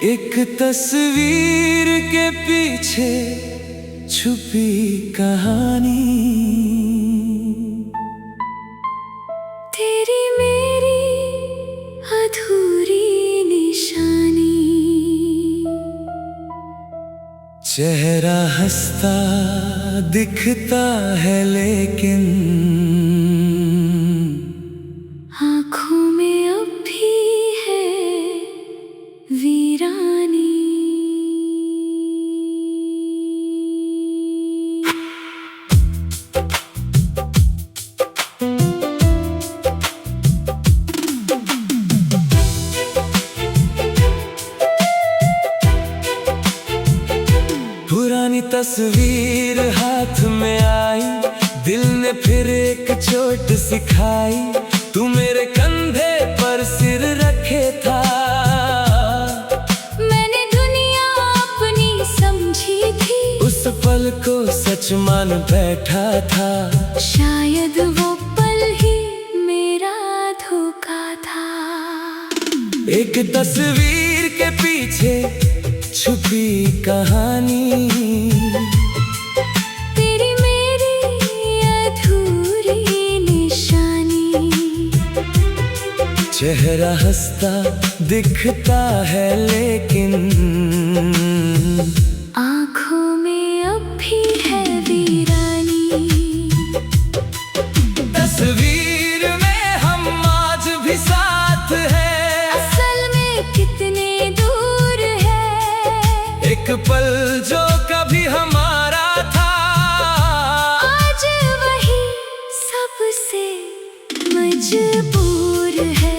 एक तस्वीर के पीछे छुपी कहानी, तेरी मेरी अधूरी निशानी। चेहरा हंसता दिखता है लेकिन आँखों में अब भी है वीरानी। पुरानी तस्वीर हाथ में आई, दिल ने फिर एक चोट सिखाई। तू मेरे कंधे पर सिर रखे था, मैंने दुनिया अपनी समझी थी। उस पल को सच मान बैठा था, शायद वो पल ही मेरा धोखा था। एक तस्वीर के पीछे छुपी कहानी, तेरी मेरी अधूरी निशानी। चेहरा हंसता दिखता है लेकिन आँखों में अब भी है वीरानी। तस्वीर में हम आज भी साथ हैं, असल में कितने दूर है। एक पल जो कभी हमारा था, आज वही सबसे मजबूर है।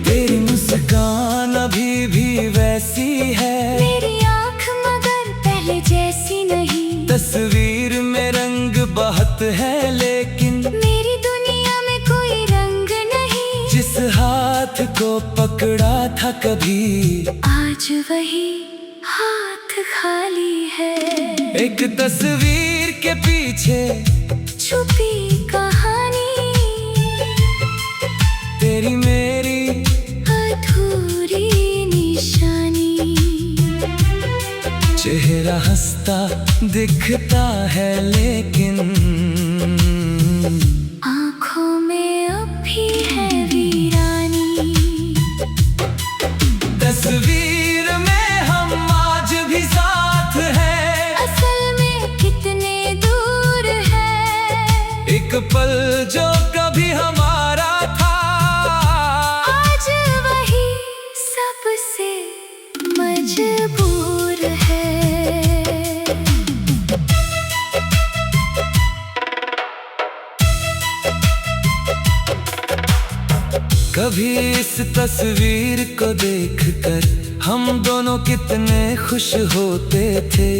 तेरी मुस्कान अभी भी वैसी है, मेरी आँख मगर पहले जैसी नहीं। तस्वीर में रंग बहुत है लेकिन मेरी दुनिया में कोई रंग नहीं। जिस हाथ को पकड़ा था कभी, आज वही हाथ खाली है। एक तस्वीर के पीछे छुपी कहानी, तेरी मेरी अधूरी निशानी। चेहरा हंसता दिखता है लेकिन आँखों में अब भी है वीरानी। तस्वीर में हम आज भी साथ हैं, असल में कितने दूर है। एक पल जो कभी हमारा था, आज वही सबसे मजबूर है। कभी इस तस्वीर को देखकर हम दोनों कितने खुश होते थे।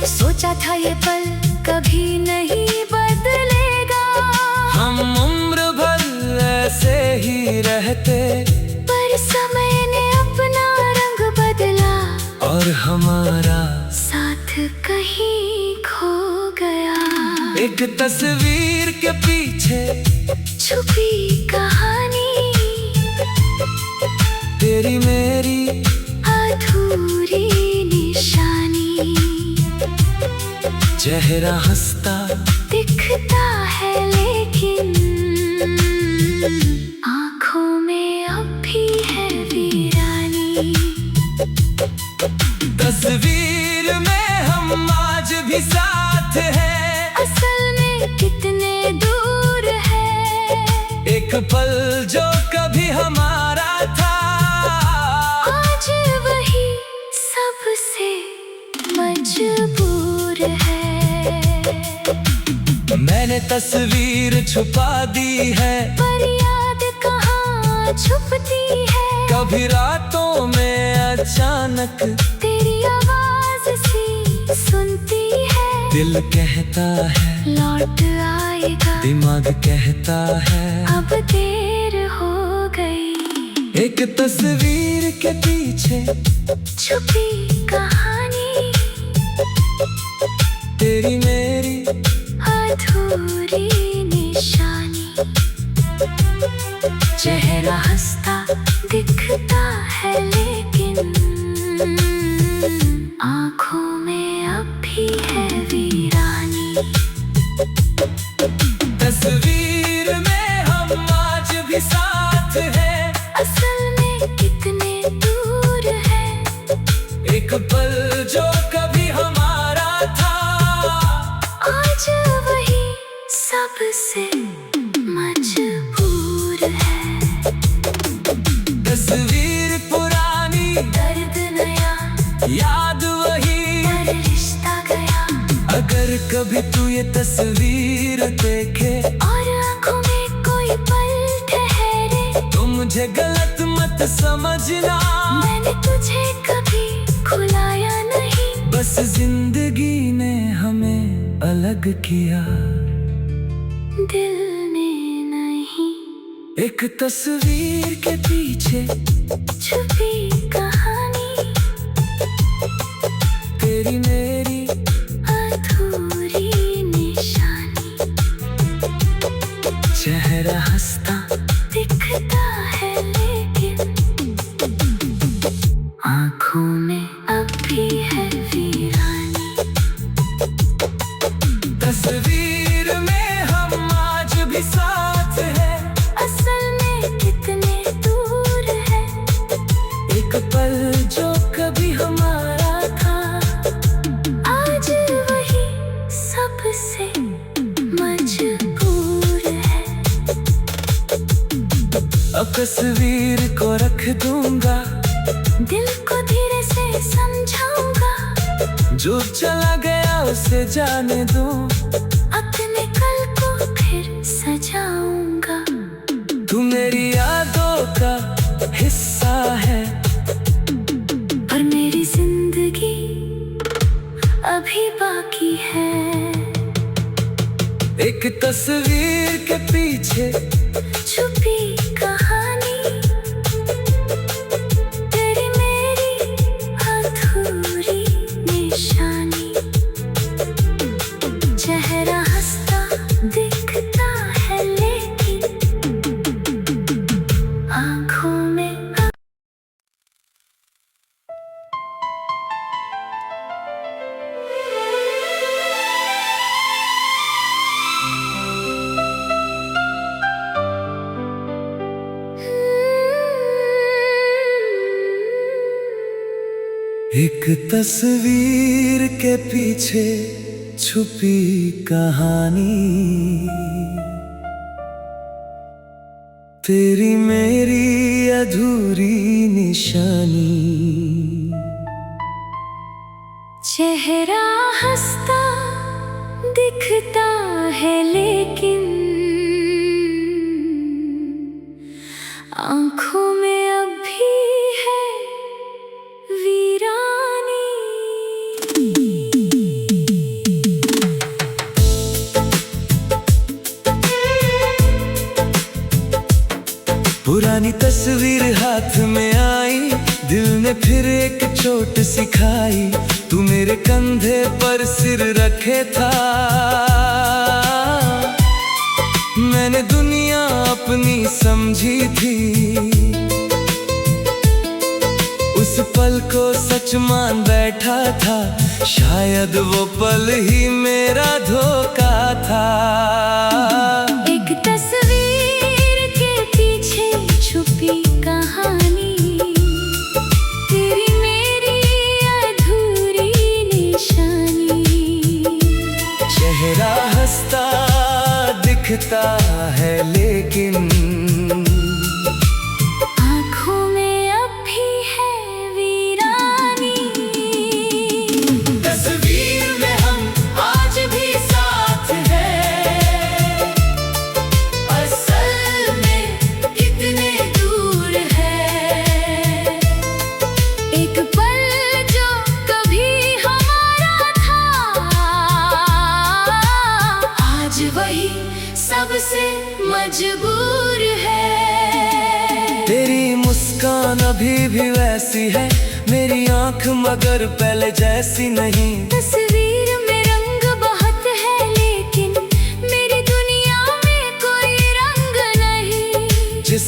सोचा था ये पल कभी नहीं बदलेगा, हम उम्र भर ऐसे ही रहते, पर समय ने अपना रंग बदला और हमारा साथ कहीं खो गया। एक तस्वीर के पीछे छुपी कहानी, तेरी मेरी अधूरी निशानी। चेहरा हंसता दिखता है लेकिन आँखों में अब भी है वीरानी। तस्वीर में हम आज भी साथ हैं, असल में कितने दूर है। एक पल जो कभी हमारा था, आज वही सबसे मजबूर है। मैंने तस्वीर छुपा दी है, पर याद कहाँ छुपती है। कभी रातों में अचानक तेरी आवाज सी सुनती है। दिल कहता है लौट आएगा, दिमाग कहता है अब देर हो गई। एक तस्वीर के पीछे छुपी कहानी, तेरी मेरी अधूरी निशानी। चेहरा हंसता दिखता है लेकिन आँखों में अब भी है वीरानी। तस्वीर में हम आज भी साथ हैं, असल में कितने दूर है। एक पल जो कभी हमारा था, आज वही सबसे मजबूर है। तस्वीर पुरानी, दर्द नया, याद वही, पर रिश्ता गया। अगर कभी तू ये तस्वीर देखे और आँखों में कोई पल ठहरे, तो मुझे गलत मत समझना। मैंने तुझे कभी खुलाया नहीं, बस जिंदगी ने हमें अलग किया, दिल ने नहीं। एक तस्वीर के पीछे छुपी कहानी, तेरी मेरी अधूरी निशानी। चेहरा हंसता दिखता है लेकिन आँखों में अब भी है वीरानी। तस्वीर में हम आज भी साथ हैं, असल में कितने दूर है। एक पल जो कभी हमारा था, आज वही सबसे मजबूर है। अब तस्वीर को रख दूंगा, दिल को धीरे से समझाऊंगा। जो चला गया उसे जाने दूं, अपने कल को फिर सजाऊंगा। तू मेरी यादों का हिस्सा है, पर मेरी जिंदगी अभी बाकी है। एक तस्वीर के पीछे छुपी कहानी, तेरी मेरी अधूरी निशानी। चेहरा हंसता दिखता है लेकिन आँखों में एक तस्वीर के पीछे छुपी कहानी, तेरी मेरी अधूरी निशानी। चेहरा हंसता दिखता है लेकिन आँखों में अब भी है वीरानी। पुरानी तस्वीर हाथ में आई, दिल ने फिर एक चोट सिखाई। तू मेरे कंधे पर सिर रखे था, मैंने दुनिया अपनी समझी थी। उस पल को सच मान बैठा था, शायद वो पल ही मेरा धोखा था। एक तस्वीर के पीछे छुपी कहानी, तेरी मेरी अधूरी निशानी। चेहरा हंसता दिखता है लेकिन आँखों में अब भी है वीरानी। तस्वीर में हम आज भी साथ हैं, असल में कितने दूर है। एक पल जो कभी हमारा था, आज वही सबसे मजबूर है। तेरी मुस्कान अभी भी वैसी है, मेरी आंख मगर पहले जैसी नहीं। तस्वीर में रंग बहुत है लेकिन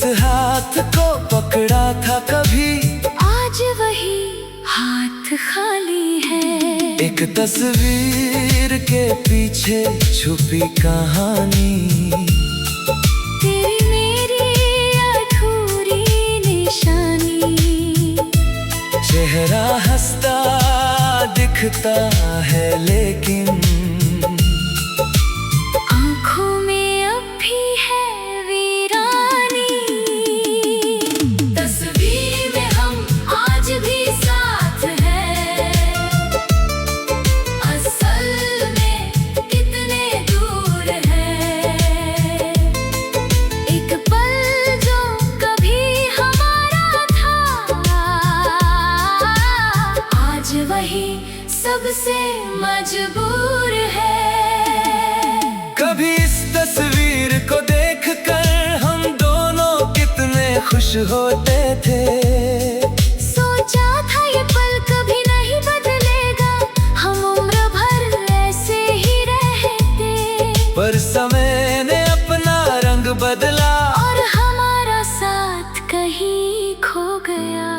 जिस हाथ को पकड़ा था कभी, आज वही हाथ खाली है। एक तस्वीर के पीछे छुपी कहानी, तेरी मेरी अधूरी निशानी। चेहरा हंसता दिखता है लेकिन आँखों में अब भी है वीरानी। तस्वीर में हम आज भी साथ हैं, असल में कितने दूर हैं। एक पल जो कभी हमारा था, आज वही सबसे मजबूर है। कभी इस तस्वीर को देखकर हम दोनों कितने खुश होते थे। सोचा था ये पल कभी नहीं बदलेगा, हम उम्र भर ऐसे ही रहते। पर समय ने अपना रंग बदला और हमारा साथ कहीं खो गया।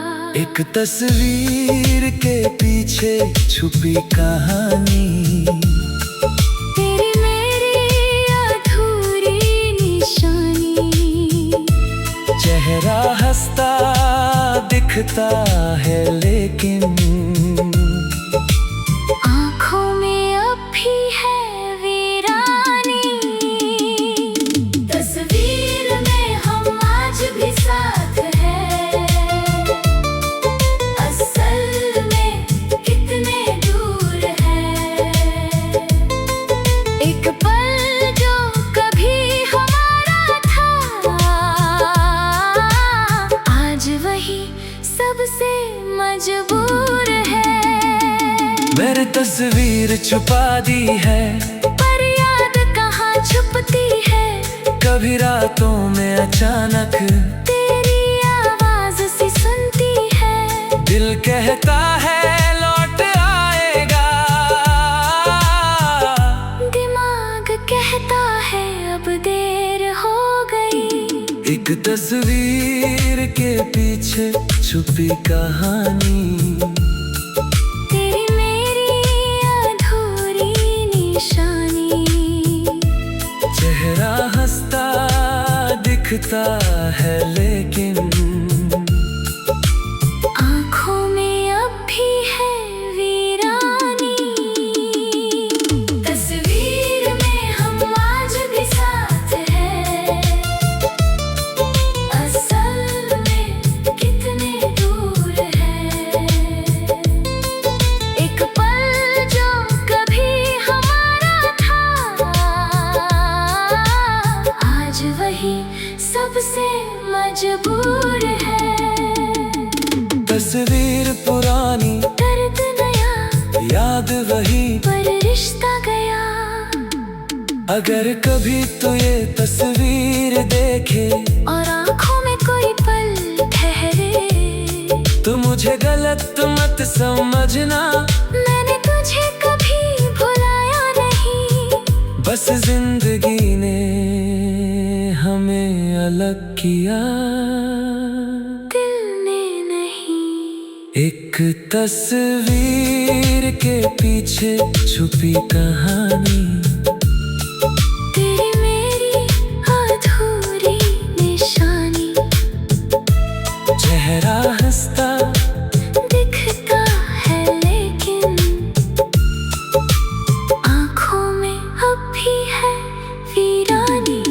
एक तस्वीर के पीछे छुपी कहानी, तेरी मेरी अधूरी निशानी। चेहरा हंसता दिखता है लेकिन आँखों में अब भी है वीरानी। तस्वीर में हम आज भी साथ हैं, असल में कितने दूर हैं। एक पल जो कभी हमारा था, आज वही सबसे मजबूर है। मेरी तस्वीर छुपा दी है, पर याद कहाँ छुपती है। कभी रातों में अचानक तेरी आवाज सी सुनती है। दिल कहता है लौट आएगा, दिमाग कहता है अब देर हो गई। एक तस्वीर के पीछे छुपी कहानी, तेरी मेरी अधूरी निशानी। चेहरा हंसता दिखता है लेकिन आँखों में अब भी है वीरानी। तस्वीर में हम आज भी साथ हैं, असल में कितने दूर हैं। एक पल जो कभी हमारा था, आज वही सबसे मजबूर है। तस्वीर पुरानी, दर्द नया, याद वही, पर रिश्ता गया। अगर कभी तो ये तस्वीर देखे और आँखों में कोई पल ठहरे, तो मुझे गलत मत समझना। मैंने तुझे कभी भुलाया नहीं। बस जिंदगी ने हमें अलग किया, दिल ने नहीं। एक तस्वीर के पीछे छुपी कहानी, तेरी मेरी अधूरी निशानी। चेहरा हंसता दिखता है लेकिन आँखों में अब भी है वीरानी।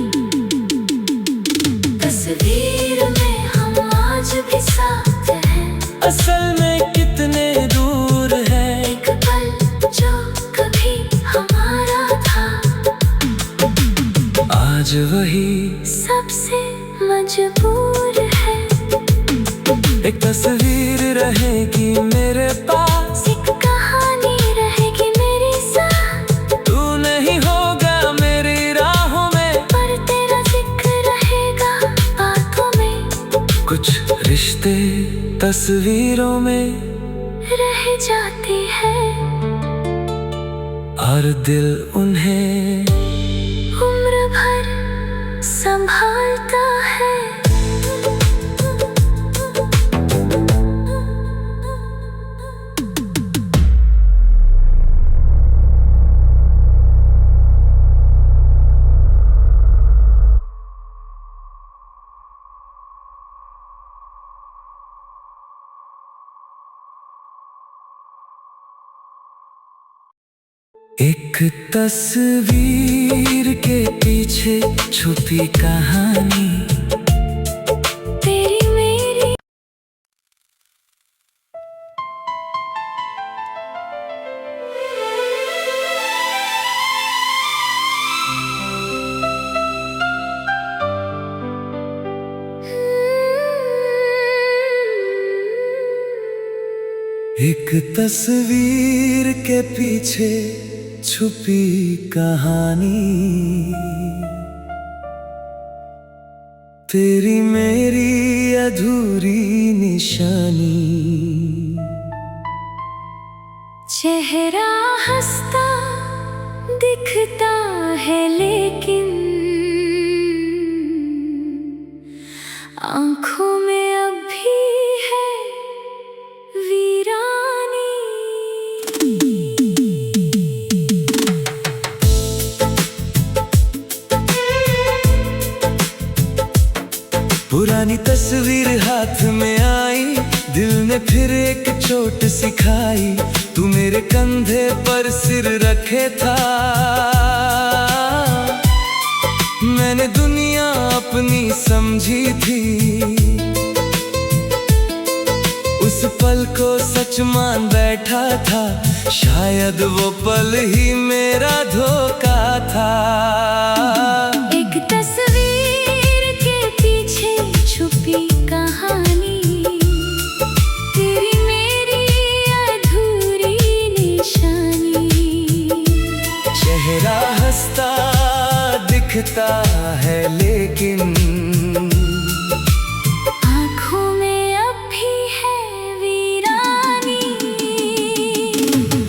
तस्वीर में हम आज भी साथ हैं, असल में कितने दूर है। एक पल जो कभी हमारा था, आज वही सबसे मजबूर है। एक तस्वीर रहेगी मेरे पास, एक कहानी रहेगी मेरे साथ। तू नहीं होगा मेरी राहों में, पर तेरा जिक्र रहेगा बातों में। कुछ रिश्ते तस्वीरों में रह जाते हैं, और दिल उन्हें उम्र भर संभालता है। एक तस्वीर के पीछे छुपी कहानी, तेरी मेरी। एक तस्वीर के पीछे छुपी कहानी, तेरी मेरी अधूरी निशानी। चेहरा हंसता दिखता है लेकिन आंखों में अब भी है वीरानी। पुरानी तस्वीर हाथ में आई, दिल ने फिर एक चोट सिखाई। तू मेरे कंधे पर सिर रखे था, मैंने दुनिया अपनी समझी थी। उस पल को सच मान बैठा था, शायद वो पल ही मेरा धोखा था। एक तस्वीर के पीछे छुपी कहानी, तेरी मेरी अधूरी निशानी। चेहरा हंसता दिखता है लेकिन आँखों में अब भी है वीरानी।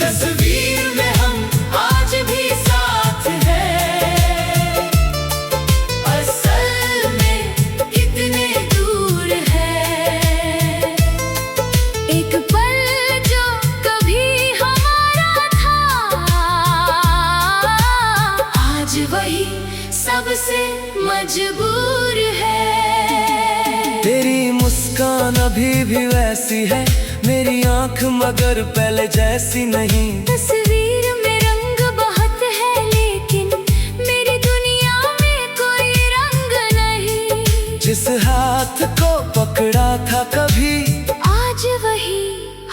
तस्वीर में हम आज भी साथ हैं, असल में कितने दूर है। एक पल जो कभी हमारा था, आज वही सबसे मजबूर है। तेरी मुस्कान अभी भी वैसी है, मेरी आंख मगर पहले जैसी नहीं। तस्वीर में रंग बहुत है लेकिन मेरी दुनिया में कोई रंग नहीं। जिस हाथ को पकड़ा था कभी, आज वही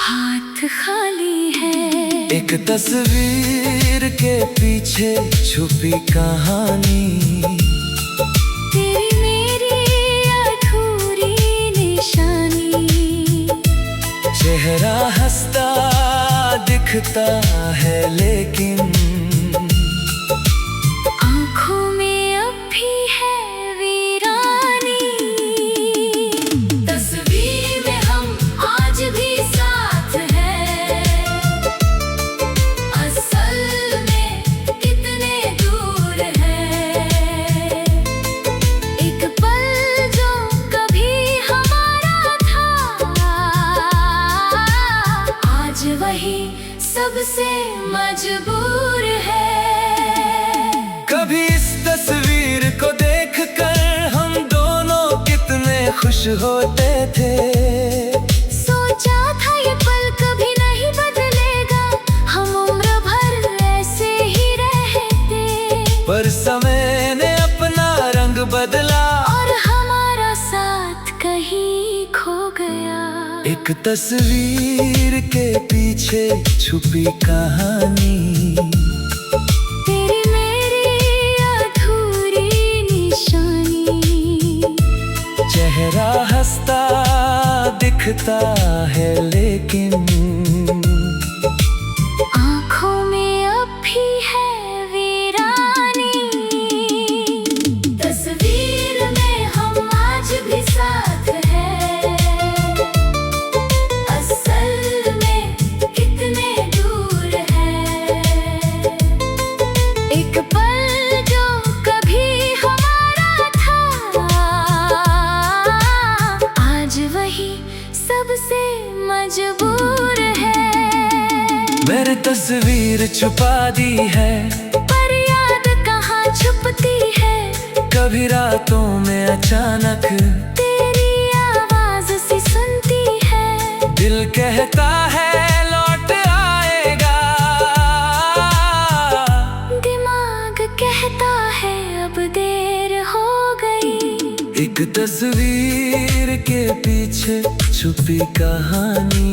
हाथ खाली है। एक तस्वीर के पीछे छुपी कहानी, तेरी मेरी अधूरी निशानी। चेहरा हंसता दिखता है लेकिन आँखों में अब भी है वीरानी। तस्वीर में हम आज भी साथ हैं, असल में कितने दूर है। एक पल जो कभी हमारा था, आज वही सबसे मजबूर है। कभी इस तस्वीर को देखकर हम दोनों कितने खुश होते थे। सोचा था ये पल कभी नहीं बदलेगा, हम उम्र भर ऐसे ही रहते। पर समय ने अपना रंग बदला और हमारा साथ कहीं खो गया। एक तस्वीर के पीछे छुपी कहानी, तेरी मेरी अधूरी निशानी। चेहरा हंसता दिखता है लेकिन आँखों में अब भी है वीरानी। तस्वीर में हम आज भी साथ हैं, असल में कितने दूर है। एक पल जो कभी हमारा था, आज वही सबसे मजबूर है। मैंने तस्वीर छुपा दी है, पर याद कहाँ छुपती है। कभी रातों में अचानक तेरी आवाज सी सुनती है। दिल कहता है लौट आएगा, एक तस्वीर के पीछे छुपी कहानी,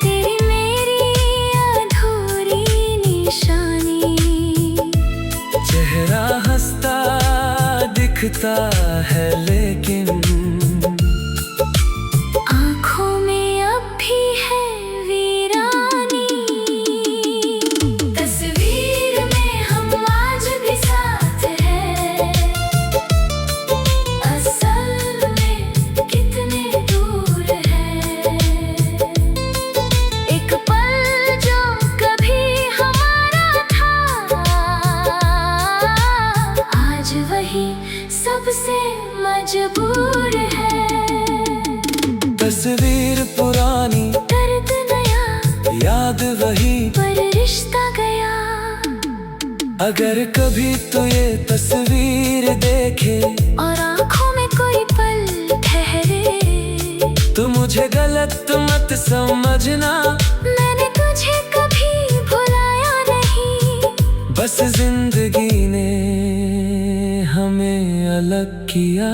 तेरी मेरी अधूरी निशानी। चेहरा हंसता दिखता है लेकिन आँखों में अब भी है वीरानी। तस्वीर में हम आज भी साथ हैं, असल में कितने दूर हैं। एक पल जो कभी हमारा था, आज वही सबसे मजबूर है। तस्वीर पुरानी, दर्द नया, याद वही, पर रिश्ता गया। अगर कभी तो ये तस्वीर देखे और आँखों में कोई पल ठहरे, तो मुझे गलत मत समझना, मैंने तुझे कभी भुलाया नहीं। बस जिंदगी ने हमें अलग किया,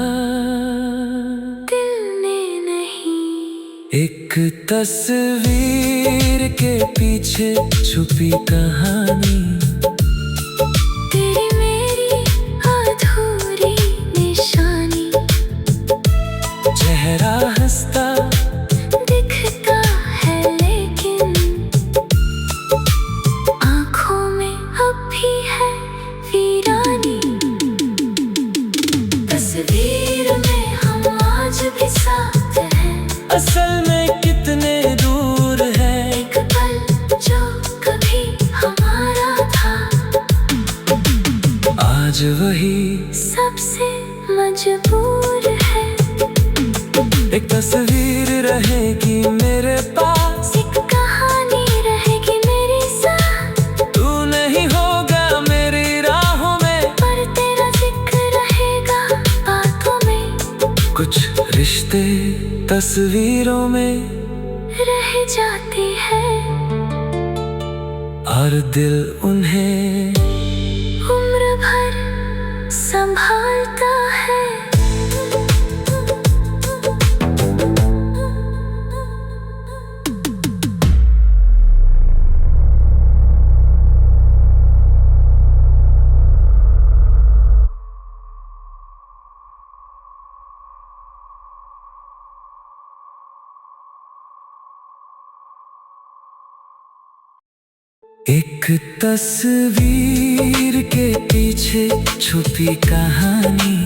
दिल ने नहीं। एक तस्वीर के पीछे छुपी कहानी, तेरी मेरी अधूरी निशानी। चेहरा हंसता दिखता है लेकिन आँखों में अब भी है वीरानी। तस्वीर में हम आज भी साथ हैं, असल में कितने दूर है। एक पल जो कभी हमारा था, आज वही सबसे मजबूर है। एक तस्वीर रहेगी मेरे पास, एक कहानी रहेगी मेरे साथ। तू नहीं होगा मेरी राहों में, पर तेरा जिक्र रहेगा बातों में। कुछ रिश्ते तस्वीरों में रह जाती है, और दिल उन्हें उम्र भर संभालता है। एक तस्वीर के पीछे छुपी कहानी,